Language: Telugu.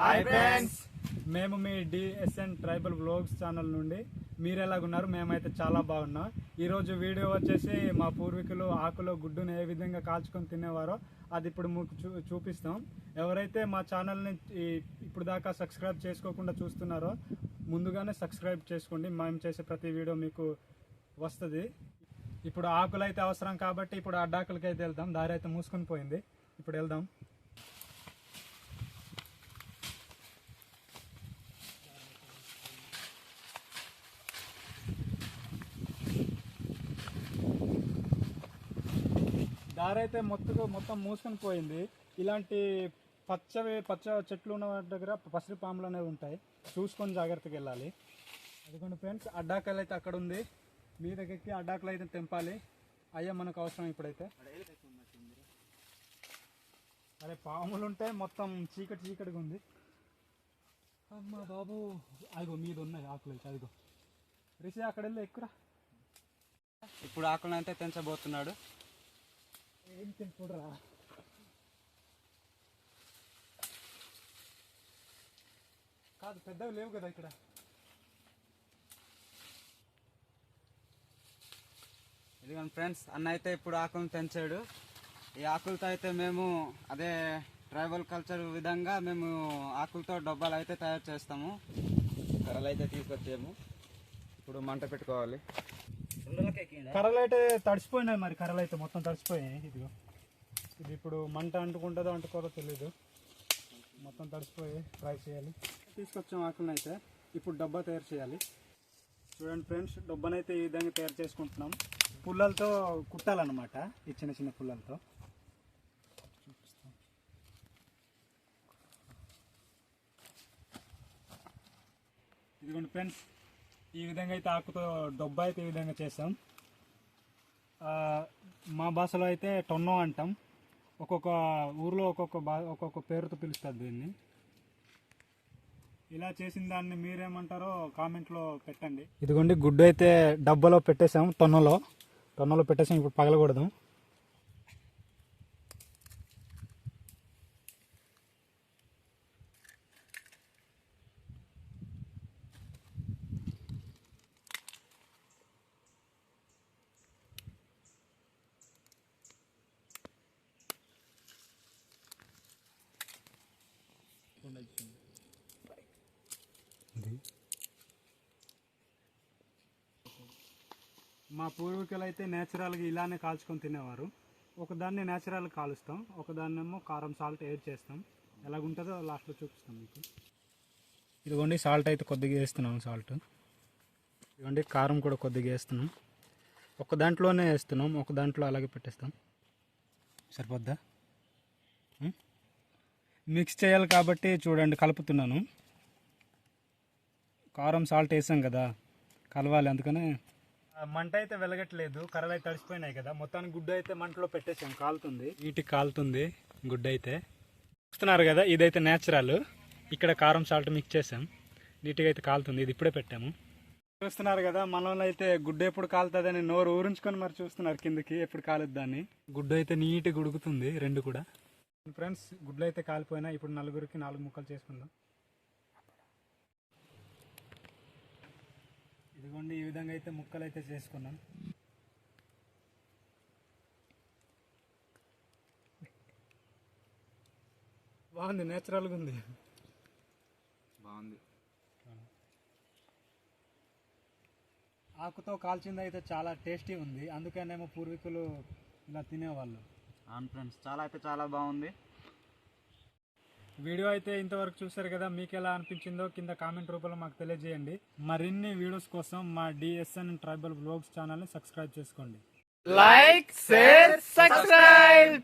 హాయ్ ఫ్రెండ్స్, మేము మీ డిఎస్ఎన్ ట్రైబల్ వ్లాగ్స్ ఛానల్ నుండి. మీరు ఎలాగున్నారు? మేమైతే చాలా బాగున్నాం. ఈరోజు వీడియో వచ్చేసి మా పూర్వీకులు ఆకులో గుడ్డును ఏ విధంగా కాల్చుకొని తినేవారో అది ఇప్పుడు మీకు చూపిస్తాం. ఎవరైతే మా ఛానల్ని ఇప్పుడు దాకా సబ్స్క్రైబ్ చేసుకోకుండా చూస్తున్నారో ముందుగానే సబ్స్క్రైబ్ చేసుకోండి. మేము చేసే ప్రతి వీడియో మీకు వస్తుంది. ఇప్పుడు ఆకులు అయితే అవసరం కాబట్టి ఇప్పుడు అడ్డాకులకి అయితే వెళ్దాం. దారి అయితే మూసుకొని పోయింది, ఇప్పుడు వెళ్దాం. దారి అయితే మొత్తం మూసుకొని పోయింది. ఇలాంటి పచ్చ చెట్లు ఉన్న దగ్గర పసిరి పాములు అనేవి ఉంటాయి, చూసుకొని జాగ్రత్తగా వెళ్ళాలి. అదిగోండి ఫ్రెండ్స్, అడ్డాకలు అయితే అక్కడ ఉంది. మీ దగ్గరికి అడ్డాకులు అయితే తెంపాలి. అయ్యా మనకు అవసరం ఇప్పుడైతే. అరే పాములు ఉంటాయి, మొత్తం చీకటిగా ఉంది. అమ్మ బాబు, అదిగో మీద ఉన్నాయి ఆకులు అయితే. అదిగో రిషి అక్కడ వెళ్ళి ఎక్కురా. ఇప్పుడు ఆకులను అయితే తెంచబోతున్నాడు. ఏం తెంపుడురా, కాదు పెద్దవి లేవు కదా ఇక్కడ. ఇదిగోండి ఫ్రెండ్స్, అన్న అయితే ఇప్పుడు ఆకులను తెంచాడు. ఈ ఆకులతో అయితే మేము అదే ట్రైబల్ కల్చర్ విధంగా మేము ఆకులతో డబ్బాలు అయితే తయారు చేస్తాము. కర్రలు అయితే తీసుకొచ్చాము. ఇప్పుడు మంట పెట్టుకోవాలి. కర్రలు అయితే తడిసిపోయినాయి, మరి కర్రలు అయితే మొత్తం తడిసిపోయాయి. ఇదిగో ఇది ఇప్పుడు మంట అంటుకుంటుందో అంటుకోదో తెలీదు, మొత్తం తడిసిపోయి ఫ్రై చేయాలి. తీసుకొచ్చాం ఆకులను అయితే. ఇప్పుడు డబ్బా తయారు చేయాలి. చూడండి ఫ్రెండ్స్, డబ్బానైతే ఈ విధంగా తయారు చేసుకుంటున్నాం. పుల్లలతో కుట్టాలన్నమాట, ఈ చిన్న పుల్లలతో. ఇదిగోండి ఫ్రెండ్స్, ఈ విధంగా అయితే ఆకుతో డబ్బా అయితే ఈ విధంగా చేస్తాం. మా భాషలో అయితే టొన్నో అంటాం. ఒక్కొక్క ఊర్లో ఒక్కొక్క పేరుతో పిలుస్తారు దీన్ని. ఇలా చేసిన దాన్ని మీరేమంటారో కామెంట్లో పెట్టండి. ఇదిగోండి, గుడ్డు అయితే డబ్బాలో పెట్టేసాం. టొన్నలో పెట్టేసాం. ఇప్పుడు పగలకూడదు. మా పూర్వీకులు అయితే నేచురల్గా ఇలానే కాల్చుకొని తినేవారు. ఒకదాన్ని నేచురల్గా కాలుస్తాం, ఒకదాన్నేమో కారం సాల్ట్ యాడ్ చేస్తాం. ఎలాగుంటుందో లాస్ట్లో చూపిస్తాం మీకు. ఇదిగోండి, సాల్ట్ అయితే కొద్దిగా వేస్తున్నాం. సాల్ట్ ఇదిగోండి, కారం కూడా కొద్దిగా వేస్తున్నాం. ఒక దాంట్లోనే వేస్తున్నాం, ఒక దాంట్లో అలాగే పెట్టేస్తాం. సరిపోద్దా? మిక్స్ చేయాలి కాబట్టి చూడండి కలుపుతున్నాను. కారం సాల్ట్ వేసాం కదా, కలవాలి. అందుకనే మంట అయితే వెలగట్లేదు, కర్రలు అయితే తడిసిపోయినాయి కదా. మొత్తానికి గుడ్డు అయితే మంటలో పెట్టేసాం, కాలుతుంది. నీటికి కాలుతుంది గుడ్డు అయితే. చూస్తున్నారు కదా, ఇదైతే నేచురల్. ఇక్కడ కారం సాల్ట్ మిక్స్ చేసాం, నీట్గా అయితే కాలుతుంది. ఇది ఇప్పుడే పెట్టాము. చూస్తున్నారు కదా, మనలో అయితే గుడ్డు ఎప్పుడు కాలుతుందని నోరు ఊరించుకొని మరి చూస్తున్నారు కిందకి, ఎప్పుడు కాలుద్దాన్ని. గుడ్డు అయితే నీట్గా ఉడుకుతుంది రెండు కూడా. ఫ్రెండ్స్, గుడ్లు అయితే కాలిపోయినా. ఇప్పుడు నలుగురికి 4 ముక్కలు చేసుకుందాం. ఇదిగోండి, ఈ విధంగా అయితే ముక్కలు అయితే చేసుకున్నాం. బాగుంది, నేచురల్గా ఉంది, బాగుంది. ఆకుతో కాల్చింది అయితే చాలా టేస్టీ ఉంది. అందుకనేమో పూర్వీకులు ఇలా తినేవాళ్ళు. అవును ఫ్రెండ్స్, చాలా బాగుంది. వీడియో అయితే ఇంతవరకు చూసారు కదా, మీకు ఎలా అనిపించిందో కింద కామెంట్ రూపంలో మాకు తెలియజేయండి. మరిన్ని వీడియోస్ కోసం మా డిఎస్ఎన్ ట్రైబల్ వ్లాగ్స్ ఛానల్ని సబ్స్క్రైబ్ చేసుకోండి. Like, share, subscribe.